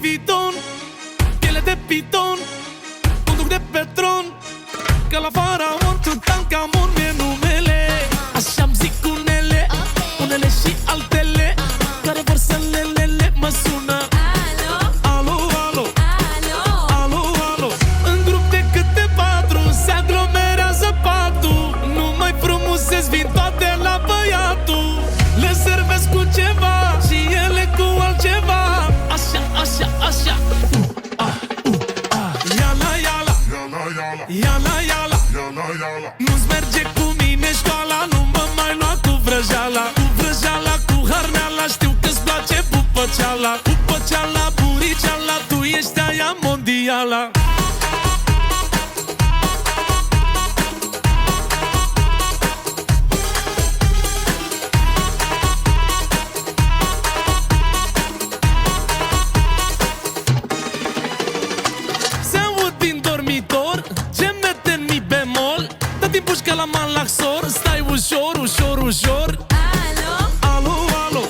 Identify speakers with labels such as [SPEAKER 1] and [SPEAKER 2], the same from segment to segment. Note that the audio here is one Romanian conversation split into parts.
[SPEAKER 1] Vuitton, piele de piton, conduc de pe tron, ca la faraon, Tutankamon mi-e numele. Așa-mi zic unele, unele și altele, care vor să lelele mă sună. Alo, alo, alo, alo. În grup de câte patru se aglomerează patul. Nu mai frumuseți, vin toate la băiatul. Le servesc cu ceva și ele cu altceva. Așa, așa, așa. Iala, iala, iala, iala. Nu-ți merge cu mine școala, nu mă mai lua cu vrăjeala. Cu vrăjeala, cu harneala, știu că-ți place pupăceala. Pupăceala, buriceala, tu ești aia mondiala. Pușcă la malaxor, stai ușor, ușor, ușor. Alo, alo,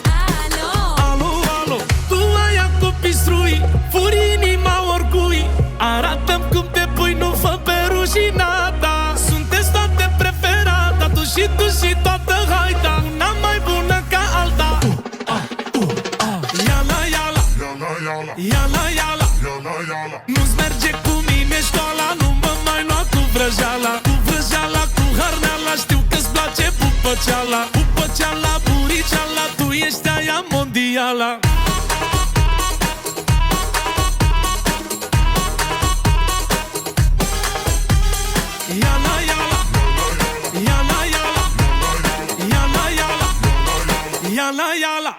[SPEAKER 1] alo, alo. Tu aia cu pistrui, furi inima oricui. Arată-mi cum te pui, nu fă pe rușinata. Sunteți toate preferata, tu și toată haita. Una mai bună ca alta. Iala, iala, iala, iala. Nu-ți merge cu mine școala, nu mă mai lua cu vrăjeala. Știu că-ți place pupăceala. Pupăceala, buriceala, tu ești aia mondiala. Iala, iala, iala, iala, iala, iala, iala, iala.